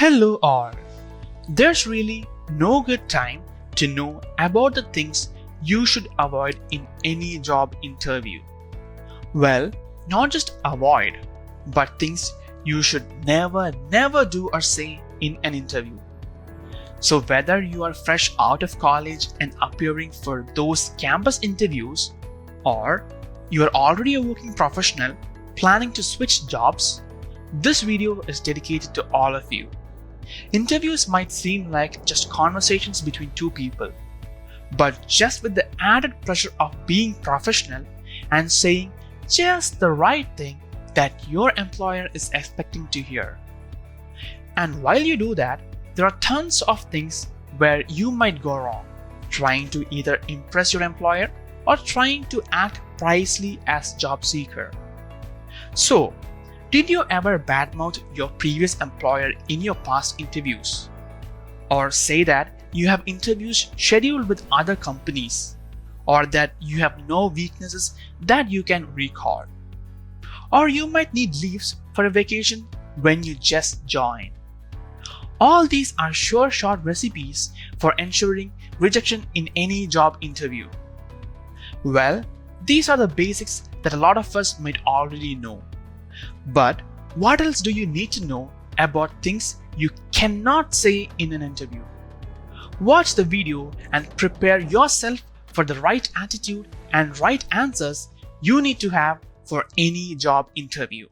Hello all. There's really no good time to know about the things you should avoid in any job interview. Well, not just avoid, but things you should never do or say in an interview. So whether you are fresh out of college and appearing for those campus interviews, or you are already a working professional planning to switch jobs, this video is dedicated to all of you. Interviews might seem like just conversations between two people, but just with the added pressure of being professional and saying just the right thing that your employer is expecting to hear. And while you do that, there are tons of things where you might go wrong, trying to either impress your employer or trying to act pricely as job seeker. So, did you ever badmouth your previous employer in your past interviews? Or say that you have interviews scheduled with other companies? Or that you have no weaknesses that you can recall? Or you might need leaves for a vacation when you just joined? All these are sure shot recipes for ensuring rejection in any job interview. Well, these are the basics that a lot of us might already know. But what else do you need to know about things you cannot say in an interview? Watch the video and prepare yourself for the right attitude and right answers you need to have for any job interview.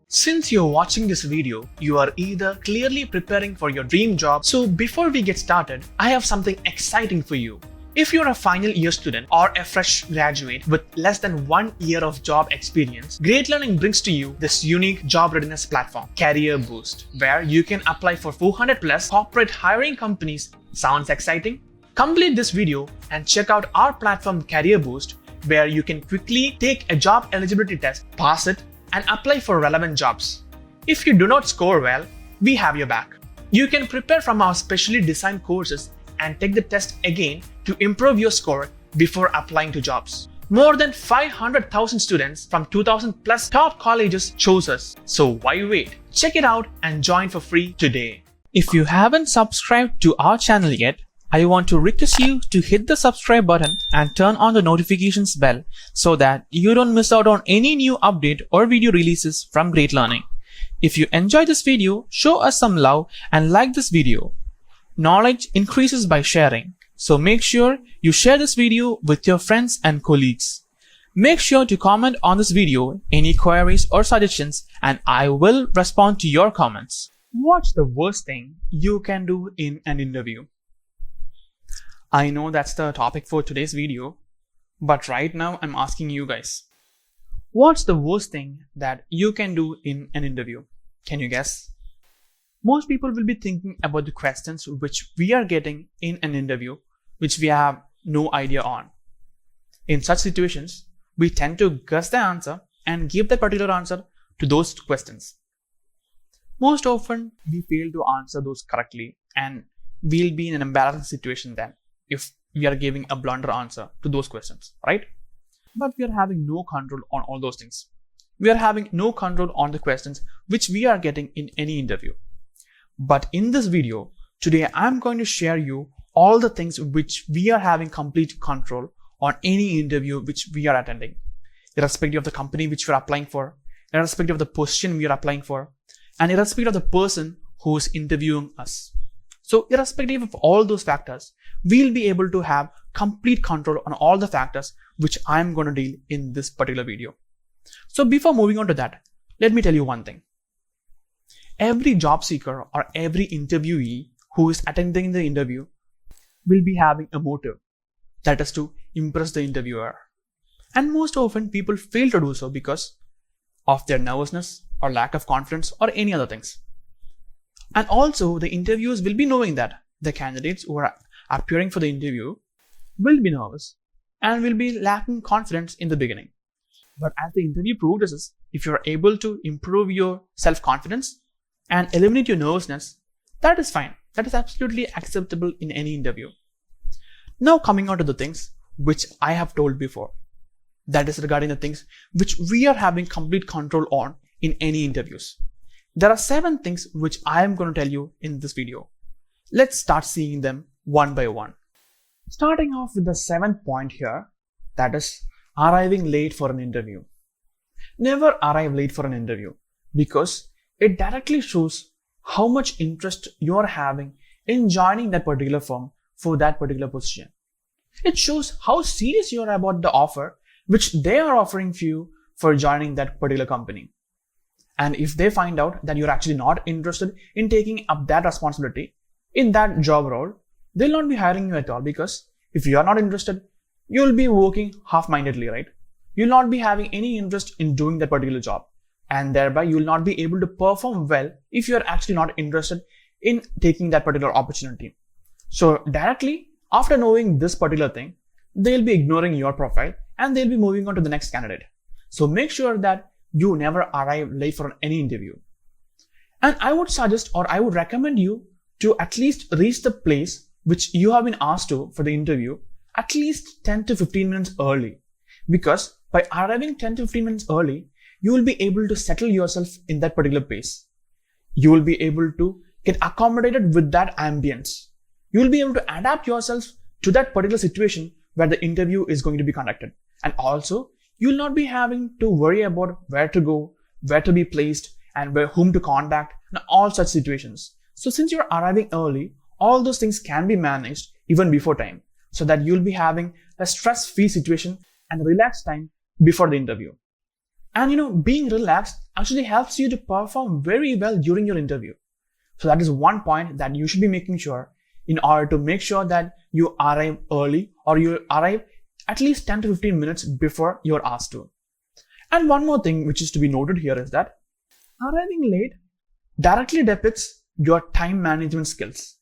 Since you're watching this video, you are either clearly preparing for your dream job. So before we get started, I have something exciting for you. If you're a final year student or a fresh graduate with less than 1 year of job experience, Great Learning brings to you this unique job readiness platform, Career Boost, where you can apply for 400 plus corporate hiring companies. Sounds exciting? Complete this video and check out our platform Career Boost, where you can quickly take a job eligibility test, pass it, and apply for relevant jobs. If you do not score well, we have your back. You can prepare from our specially designed courses and take the test again to improve your score before applying to jobs. More than 500,000 students from 2,000 plus top colleges chose us. So why wait? Check it out and join for free today. If you haven't subscribed to our channel yet, I want to request you to hit the subscribe button and turn on the notifications bell so that you don't miss out on any new update or video releases from Great Learning. If you enjoyed this video, show us some love and like this video. Knowledge increases by sharing, so make sure you share this video with your friends and colleagues. Make sure to comment on this video any queries or suggestions, and I will respond to your comments. What's the worst thing you can do in an interview? I know that's the topic for today's video, but right now I'm asking you guys. What's the worst thing that you can do in an interview? Can you guess? Most people will be thinking about the questions which we are getting in an interview, which we have no idea on. In such situations, we tend to guess the answer and give that particular answer to those questions. Most often, we fail to answer those correctly, and we'll be in an embarrassing situation then if we are giving a blunder answer to those questions, right? But we are having no control on all those things. We are having no control on the questions which we are getting in any interview. But in this video, today I'm going to share you all the things which we are having complete control on any interview which we are attending, irrespective of the company which we are applying for, irrespective of the position we are applying for, and irrespective of the person who is interviewing us. So irrespective of all those factors, we'll be able to have complete control on all the factors which I'm going to deal in this particular video. So before moving on to that, let me tell you one thing. Every job seeker or every interviewee who is attending the interview will be having a motive, that is to impress the interviewer. And most often people fail to do so because of their nervousness or lack of confidence or any other things. And also the interviewers will be knowing that the candidates who are appearing for the interview will be nervous and will be lacking confidence in the beginning. But as the interview progresses, if you're able to improve your self-confidence and eliminate your nervousness, that is fine. That is absolutely acceptable in any interview. Now coming on to the things which I have told before. That is regarding the things which we are having complete control on in any interviews. There are 7 things which I am going to tell you in this video. Let's start seeing them one by one. Starting off with the 7th point here, that is arriving late for an interview. Never arrive late for an interview because it directly shows how much interest you are having in joining that particular firm for that particular position. It shows how serious you are about the offer which they are offering for you for joining that particular company. And if they find out that you're actually not interested in taking up that responsibility in that job role, they'll not be hiring you at all, because if you are not interested, you'll be working half-mindedly, right? You'll not be having any interest in doing that particular job, and thereby you'll not be able to perform well if you're actually not interested in taking that particular opportunity. So directly after knowing this particular thing, they'll be ignoring your profile and they'll be moving on to the next candidate. So make sure that you never arrive late for any interview. And I would suggest, or I would recommend you to at least reach the place which you have been asked to for the interview at least 10 to 15 minutes early. Because by arriving 10 to 15 minutes early, you will be able to settle yourself in that particular place. You will be able to get accommodated with that ambience. You will be able to adapt yourself to that particular situation where the interview is going to be conducted. And also, you will not be having to worry about where to go, where to be placed, and whom to contact, and all such situations. So since you're arriving early, all those things can be managed even before time, so that you'll be having a stress-free situation and relaxed time before the interview. And being relaxed actually helps you to perform very well during your interview. So that is one point that you should be making sure in order to make sure that you arrive early, or you arrive at least 10 to 15 minutes before you're asked to. And one more thing which is to be noted here is that arriving late directly depicts your time management skills.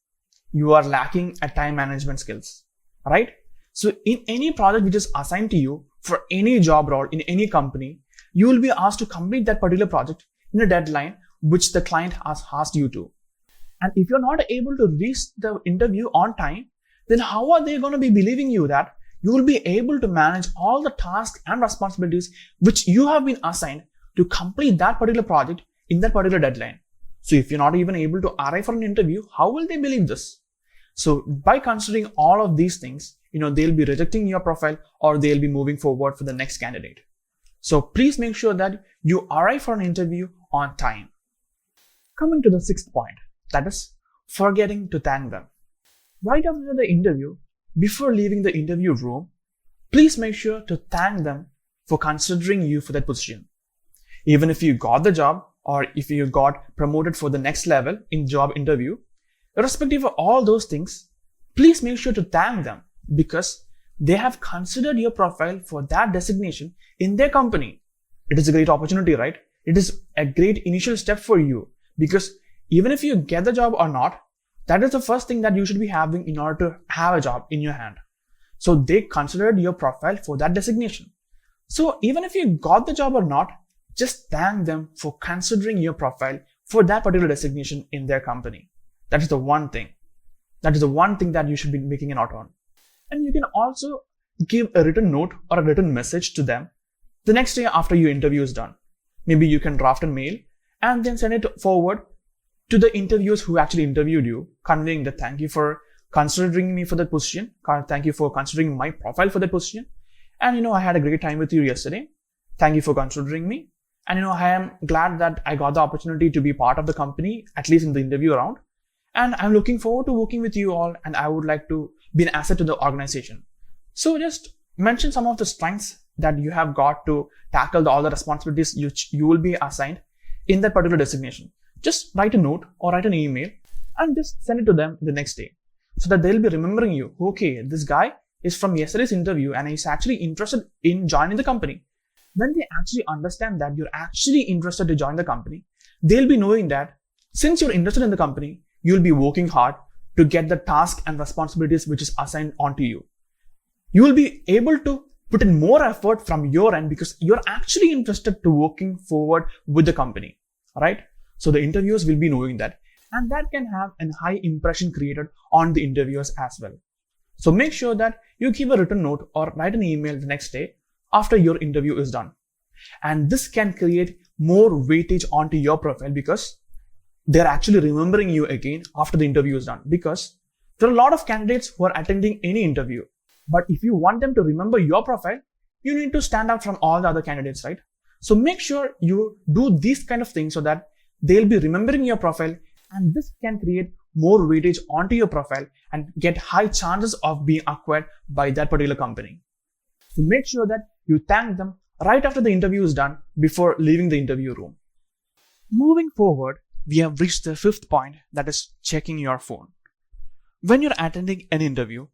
You are lacking at time management skills, right? So in any project which is assigned to you for any job role in any company, you will be asked to complete that particular project in a deadline which the client has asked you to. And if you're not able to reach the interview on time, then how are they going to be believing you that you will be able to manage all the tasks and responsibilities which you have been assigned to complete that particular project in that particular deadline? So if you're not even able to arrive for an interview, how will they believe this? So by considering all of these things, they'll be rejecting your profile, or they'll be moving forward for the next candidate. So please make sure that you arrive for an interview on time. Coming to the 6th point, that is forgetting to thank them. Right after the interview, before leaving the interview room, please make sure to thank them for considering you for that position. Even if you got the job, or if you got promoted for the next level in job interview, irrespective of all those things, please make sure to thank them, because they have considered your profile for that designation in their company. It is a great opportunity, right? It is a great initial step for you, because even if you get the job or not, that is the first thing that you should be having in order to have a job in your hand. So they considered your profile for that designation. So even if you got the job or not, just thank them for considering your profile for that particular designation in their company. That is the one thing. That is the one thing that you should be making a note on. And you can also give a written note or a written message to them the next day after your interview is done. Maybe you can draft a mail and then send it forward to the interviewers who actually interviewed you, conveying that thank you for considering me for that position. Thank you for considering my profile for that position. And I had a great time with you yesterday. Thank you for considering me. And I am glad that I got the opportunity to be part of the company, at least in the interview round. And I'm looking forward to working with you all, and I would like to be an asset to the organization. So just mention some of the strengths that you have got to tackle all the responsibilities you will be assigned in that particular designation. Just write a note or write an email and just send it to them the next day, so that they'll be remembering you. Okay, this guy is from yesterday's interview and he's actually interested in joining the company. When they actually understand that you're actually interested to join the company, they'll be knowing that since you're interested in the company, you'll be working hard to get the task and responsibilities which is assigned onto you. You will be able to put in more effort from your end because you're actually interested to working forward with the company, right? So the interviewers will be knowing that, and that can have a high impression created on the interviewers as well. So make sure that you give a written note or write an email the next day after your interview is done. And this can create more weightage onto your profile because they're actually remembering you again after the interview is done. Because there are a lot of candidates who are attending any interview. But if you want them to remember your profile, you need to stand out from all the other candidates, right? So make sure you do these kind of things so that they'll be remembering your profile, and this can create more weightage onto your profile and get high chances of being acquired by that particular company. So make sure that you thank them right after the interview is done before leaving the interview room. Moving forward, we have reached the fifth point, that is checking your phone. When you're attending an interview,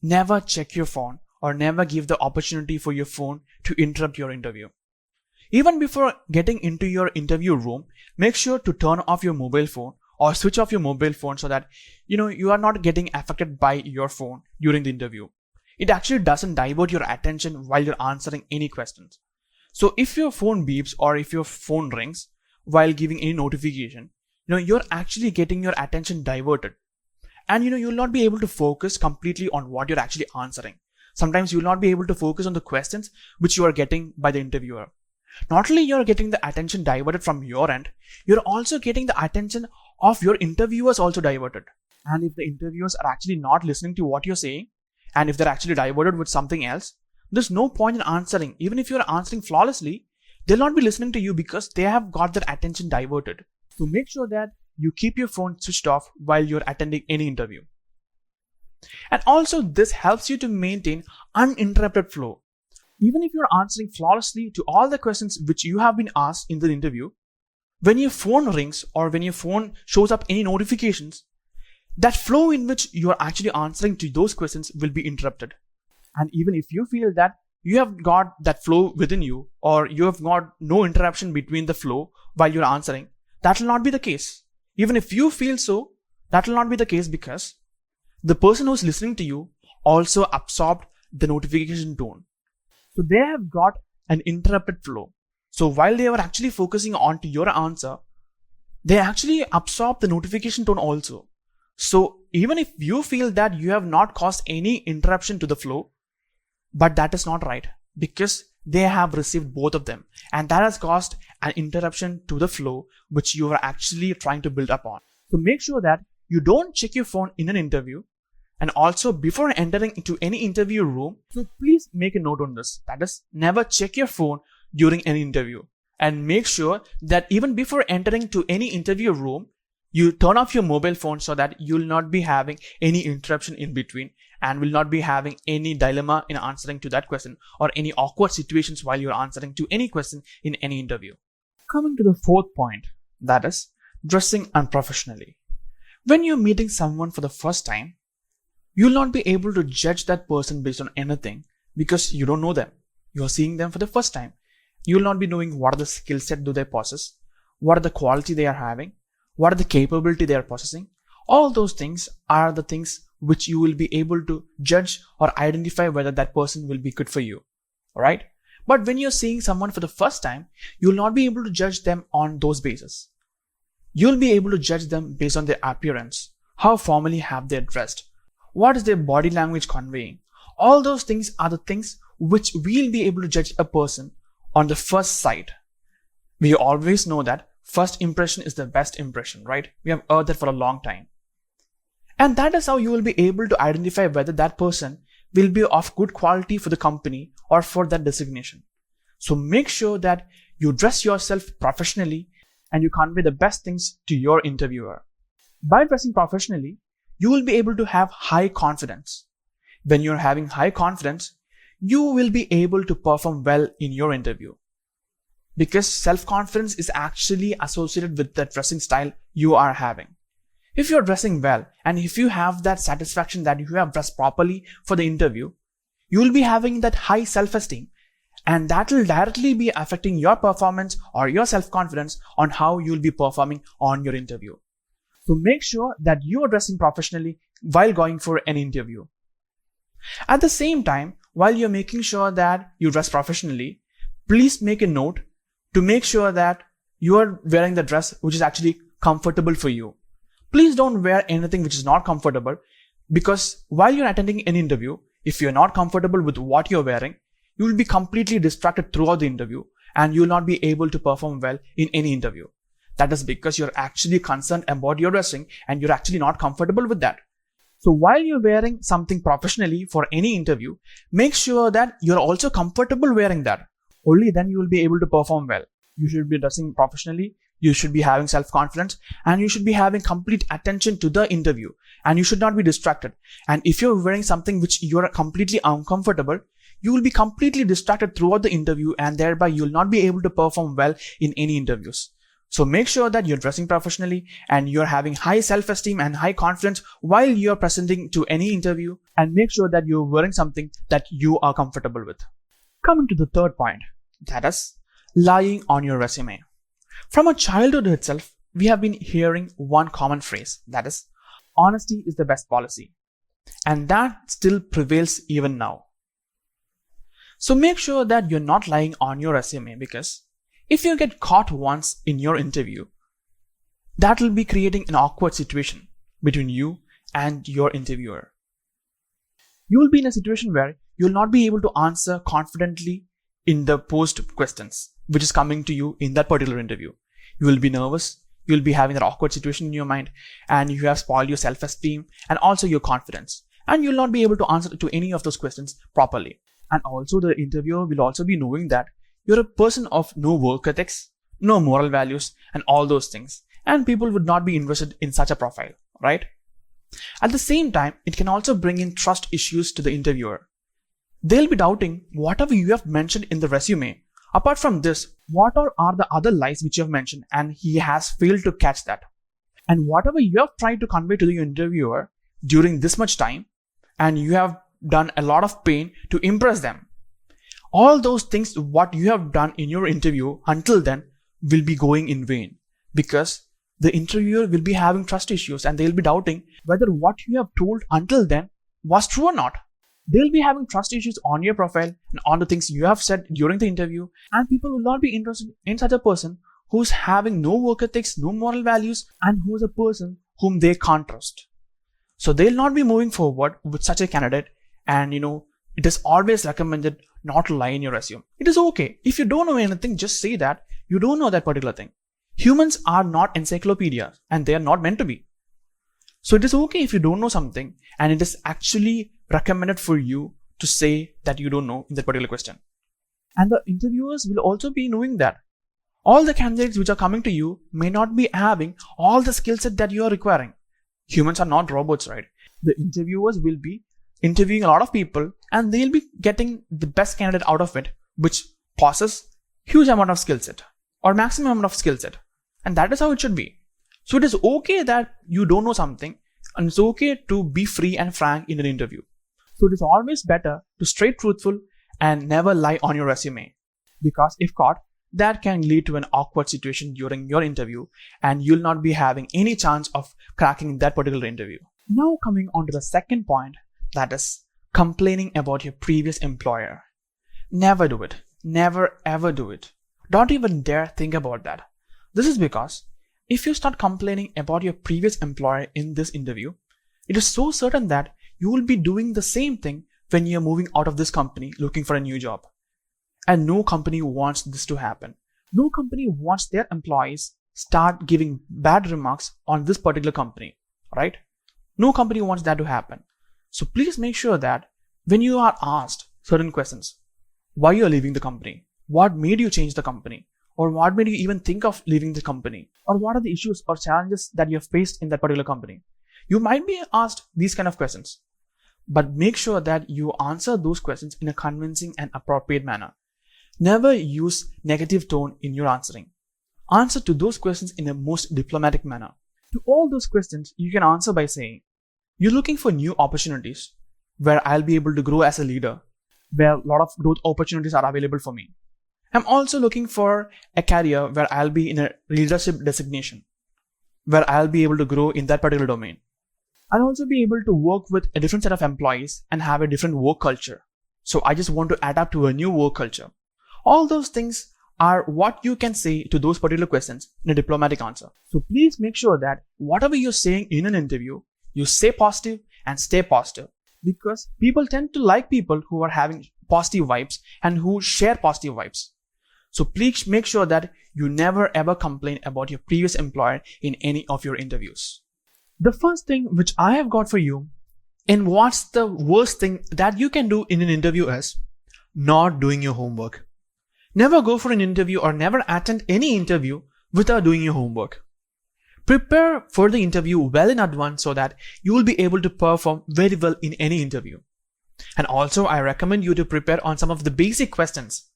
never check your phone or never give the opportunity for your phone to interrupt your interview. Even before getting into your interview room, make sure to turn off your mobile phone or switch off your mobile phone so that you are not getting affected by your phone during the interview. It actually doesn't divert your attention while you're answering any questions. So if your phone beeps or if your phone rings while giving any notification, you're actually getting your attention diverted. And you'll not be able to focus completely on what you're actually answering. Sometimes you'll not be able to focus on the questions which you are getting by the interviewer. Not only you're getting the attention diverted from your end, you're also getting the attention of your interviewers also diverted. And if the interviewers are actually not listening to what you're saying, and if they're actually diverted with something else, there's no point in answering. Even if you're answering flawlessly, they'll not be listening to you because they have got their attention diverted. So make sure that you keep your phone switched off while you're attending any interview. And also this helps you to maintain uninterrupted flow. Even if you're answering flawlessly to all the questions which you have been asked in the interview, when your phone rings or when your phone shows up any notifications, that flow in which you are actually answering to those questions will be interrupted. And even if you feel that you have got that flow within you or you have got no interruption between the flow while you're answering, that will not be the case. Even if you feel so, that will not be the case because the person who's listening to you also absorbed the notification tone. So they have got an interrupted flow. So while they were actually focusing on to your answer, they actually absorb the notification tone also. So even if you feel that you have not caused any interruption to the flow, but that is not right because they have received both of them, and that has caused an interruption to the flow which you are actually trying to build upon. So make sure that you don't check your phone in an interview. And also before entering into any interview room, so please make a note on this. That is, never check your phone during an interview. And make sure that even before entering to any interview room, you turn off your mobile phone so that you'll not be having any interruption in between and will not be having any dilemma in answering to that question or any awkward situations while you're answering to any question in any interview. Coming to the fourth point, that is dressing unprofessionally. When you're meeting someone for the first time, you'll not be able to judge that person based on anything because you don't know them. You're seeing them for the first time. You'll not be knowing what are the skill set do they possess, what are the quality they are having, what are the capability they are possessing. All those things are the things which you will be able to judge or identify whether that person will be good for you. Alright? But when you're seeing someone for the first time, you'll not be able to judge them on those bases. You'll be able to judge them based on their appearance. How formally have they dressed? What is their body language conveying? All those things are the things which we'll be able to judge a person on the first sight. We always know that first impression is the best impression, right? We have heard that for a long time. And that is how you will be able to identify whether that person will be of good quality for the company or for that designation. So make sure that you dress yourself professionally and you convey the best things to your interviewer. By dressing professionally, you will be able to have high confidence. When you're having high confidence, you will be able to perform well in your interview. Because self-confidence is actually associated with the dressing style you are having. If you're dressing well and if you have that satisfaction that you have dressed properly for the interview, you will be having that high self-esteem, and that will directly be affecting your performance or your self-confidence on how you'll be performing on your interview. So make sure that you are dressing professionally while going for an interview. At the same time, while you're making sure that you dress professionally, please make a note to make sure that you are wearing the dress which is actually comfortable for you. Please don't wear anything which is not comfortable, because while you're attending an interview, if you're not comfortable with what you're wearing, you will be completely distracted throughout the interview and you will not be able to perform well in any interview. That is because you're actually concerned about your dressing and you're actually not comfortable with that. So while you're wearing something professionally for any interview, make sure that you're also comfortable wearing that. Only then you will be able to perform well. You should be dressing professionally, you should be having self-confidence, and you should be having complete attention to the interview, and you should not be distracted. And if you're wearing something which you're completely uncomfortable, you will be completely distracted throughout the interview, and thereby you'll not be able to perform well in any interviews. So make sure that you're dressing professionally and you're having high self-esteem and high confidence while you're presenting to any interview, and make sure that you're wearing something that you are comfortable with. Coming to the third point, that is lying on your resume. From our childhood itself, we have been hearing one common phrase, that is, honesty is the best policy. And that still prevails even now. So make sure that you're not lying on your resume, because if you get caught once in your interview, that will be creating an awkward situation between you and your interviewer. You will be in a situation where you will not be able to answer confidently in the post questions which is coming to you in that particular interview. You will be nervous, you will be having that awkward situation in your mind, and you have spoiled your self-esteem and also your confidence, and you will not be able to answer to any of those questions properly. And also the interviewer will also be knowing that you're a person of no work ethics, no moral values, and all those things, and people would not be interested in such a profile, right? At the same time, it can also bring in trust issues to the interviewer. They'll be doubting whatever you have mentioned in the resume. Apart from this, what are the other lies which you have mentioned, and he has failed to catch that? And whatever you have tried to convey to the interviewer during this much time, and you have done a lot of pain to impress them, all those things what you have done in your interview until then will be going in vain, because the interviewer will be having trust issues and they'll be doubting whether what you have told until then was true or not. They'll be having trust issues on your profile and on the things you have said during the interview, and people will not be interested in such a person who's having no work ethics, no moral values, and who's a person whom they can't trust. So they'll not be moving forward with such a candidate, and it is always recommended not to lie in your resume. It is okay. If you don't know anything, just say that you don't know that particular thing. Humans are not encyclopedias and they are not meant to be. So it is okay if you don't know something, and it is actually recommended for you to say that you don't know in that particular question. And the interviewers will also be knowing that all the candidates which are coming to you may not be having all the skill set that you are requiring. Humans are not robots, right? The interviewers will be interviewing a lot of people and they'll be getting the best candidate out of it, which possesses huge amount of skill set or maximum amount of skill set. And that is how it should be. So it is okay that you don't know something, and it's okay to be free and frank in an interview. So it is always better to stay truthful and never lie on your resume, because if caught, that can lead to an awkward situation during your interview and you'll not be having any chance of cracking that particular interview. Now coming on to the second point, that is complaining about your previous employer. Never do it. Never ever do it. Don't even dare think about that. This is because if you start complaining about your previous employer in this interview, it is so certain that you will be doing the same thing when you're moving out of this company looking for a new job. And no company wants this to happen. No company wants their employees start giving bad remarks on this particular company, right? No company wants that to happen. So please make sure that when you are asked certain questions, why you are leaving the company, what made you change the company, or what made you even think of leaving the company, or what are the issues or challenges that you have faced in that particular company, you might be asked these kind of questions. But make sure that you answer those questions in a convincing and appropriate manner. Never use negative tone in your answering. Answer to those questions in a most diplomatic manner. To all those questions, you can answer by saying, you're looking for new opportunities where I'll be able to grow as a leader, where a lot of growth opportunities are available for me. I'm also looking for a career where I'll be in a leadership designation, where I'll be able to grow in that particular domain. I'll also be able to work with a different set of employees and have a different work culture. So I just want to adapt to a new work culture. All those things are what you can say to those particular questions in a diplomatic answer. So please make sure that whatever you're saying in an interview, you say positive and stay positive, because people tend to like people who are having positive vibes and who share positive vibes. So please make sure that you never ever complain about your previous employer in any of your interviews. The first thing which I have got for you, and what's the worst thing that you can do in an interview, is not doing your homework. Never go for an interview or never attend any interview without doing your homework. Prepare for the interview well in advance so that you will be able to perform very well in any interview. And also, I recommend you to prepare on some of the basic questions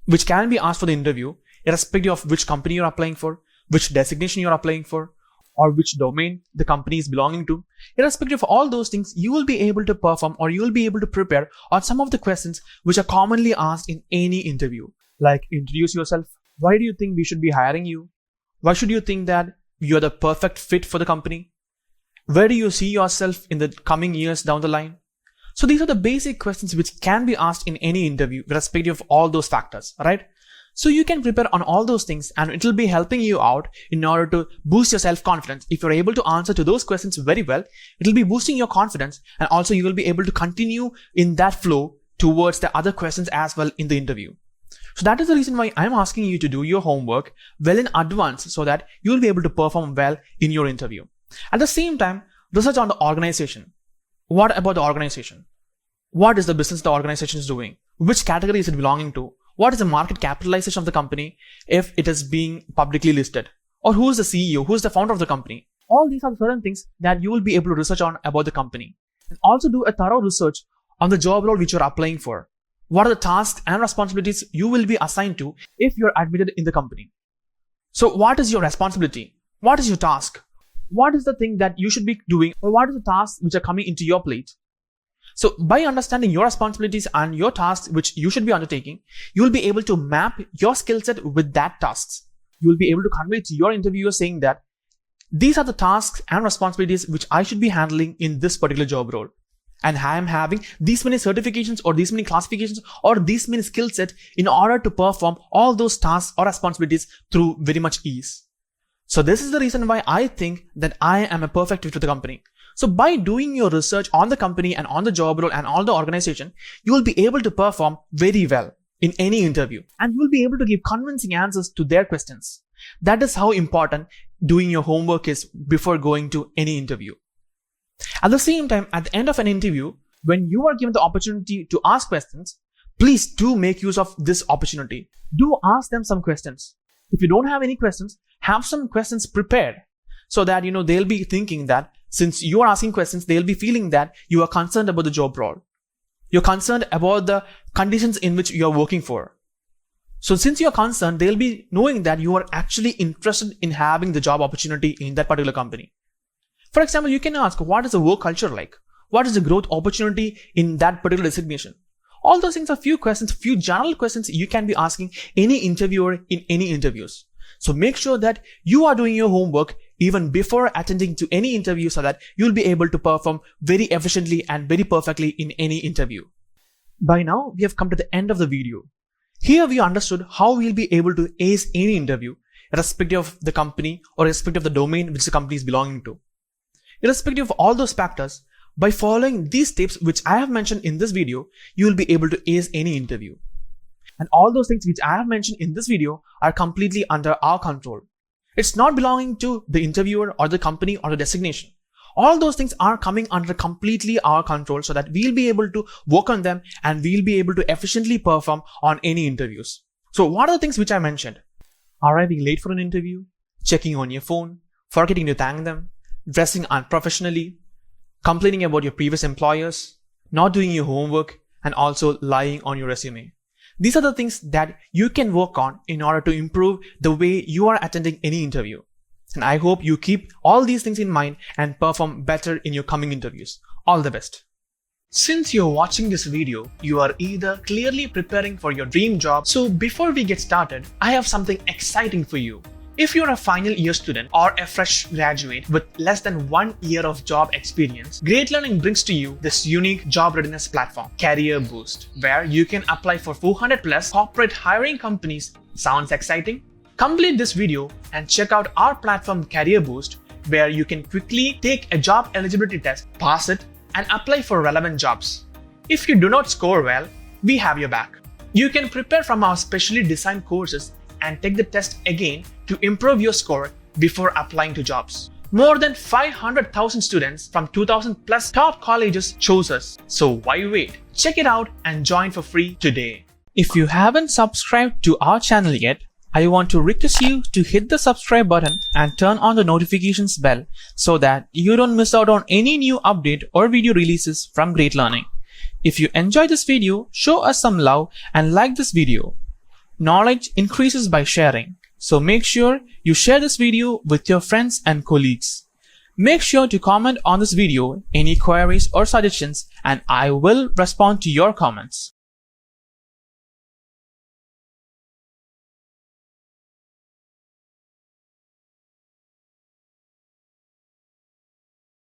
which can be asked for the interview, irrespective of which company you're applying for, which designation you're applying for, or which domain the company is belonging to. Irrespective of all those things, you will be able to perform or you will be able to prepare on some of the questions which are commonly asked in any interview. Like, introduce yourself. Why do you think we should be hiring you? Why should you think that you're the perfect fit for the company? Where do you see yourself in the coming years down the line? So these are the basic questions which can be asked in any interview, irrespective of all those factors, right? So you can prepare on all those things and it will be helping you out in order to boost your self-confidence. If you're able to answer to those questions very well, it will be boosting your confidence, and also you will be able to continue in that flow towards the other questions as well in the interview. So that is the reason why I'm asking you to do your homework well in advance so that you will be able to perform well in your interview. At the same time, research on the organization. What about the organization? What is the business the organization is doing? Which category is it belonging to? What is the market capitalization of the company if it is being publicly listed? Or who is the CEO? Who is the founder of the company? All these are certain things that you will be able to research on about the company. And also do a thorough research on the job role which you're applying for. What are the tasks and responsibilities you will be assigned to if you're admitted in the company? So what is your responsibility? What is your task? What is the thing that you should be doing, or what are the tasks which are coming into your plate? So by understanding your responsibilities and your tasks which you should be undertaking, you will be able to map your skill set with that tasks. You will be able to convey to your interviewer saying that these are the tasks and responsibilities which I should be handling in this particular job role. And I am having these many certifications or these many classifications or these many skill set in order to perform all those tasks or responsibilities through very much ease. So this is the reason why I think that I am a perfect fit for the company. So by doing your research on the company and on the job role and on the organization, you will be able to perform very well in any interview, and you will be able to give convincing answers to their questions. That is how important doing your homework is before going to any interview. At the same time, at the end of an interview, when you are given the opportunity to ask questions, please do make use of this opportunity. Do ask them some questions. If you don't have any questions, have some questions prepared so that they'll be thinking that since you are asking questions, they'll be feeling that you are concerned about the job role. You're concerned about the conditions in which you're working for. So since you're concerned, they'll be knowing that you are actually interested in having the job opportunity in that particular company. For example, you can ask, what is the work culture like? What is the growth opportunity in that particular designation? All those things are few questions, few general questions you can be asking any interviewer in any interviews. So make sure that you are doing your homework even before attending to any interview so that you'll be able to perform very efficiently and very perfectly in any interview. By now, we have come to the end of the video. Here we understood how we'll be able to ace any interview, irrespective of the company or irrespective of the domain which the company is belonging to. Irrespective of all those factors, by following these tips which I have mentioned in this video, you will be able to ace any interview. And all those things which I have mentioned in this video are completely under our control. It's not belonging to the interviewer or the company or the designation. All those things are coming under completely our control so that we'll be able to work on them and we'll be able to efficiently perform on any interviews. So what are the things which I mentioned? Arriving late for an interview, checking on your phone, forgetting to thank them, dressing unprofessionally, complaining about your previous employers, not doing your homework, and also lying on your resume. These are the things that you can work on in order to improve the way you are attending any interview. And I hope you keep all these things in mind and perform better in your coming interviews. All the best. Since you're watching this video, you are either clearly preparing for your dream job. So before we get started, I have something exciting for you. If you're a final year student or a fresh graduate with less than 1 year of job experience, Great Learning brings to you this unique job readiness platform, Career Boost, where you can apply for 400 plus corporate hiring companies. Sounds exciting? Complete this video and check out our platform Career Boost, where you can quickly take a job eligibility test, pass it, and apply for relevant jobs. If you do not score well, we have your back. You can prepare from our specially designed courses and take the test again to improve your score before applying to jobs. More than 500,000 students from 2,000 plus top colleges chose us. So why wait? Check it out and join for free today. If you haven't subscribed to our channel yet, I want to request you to hit the subscribe button and turn on the notifications bell so that you don't miss out on any new update or video releases from Great Learning. If you enjoyed this video, show us some love and like this video. Knowledge increases by sharing, so make sure you share this video with your friends and colleagues. Make sure to comment on this video any queries or suggestions, and I will respond to your comments.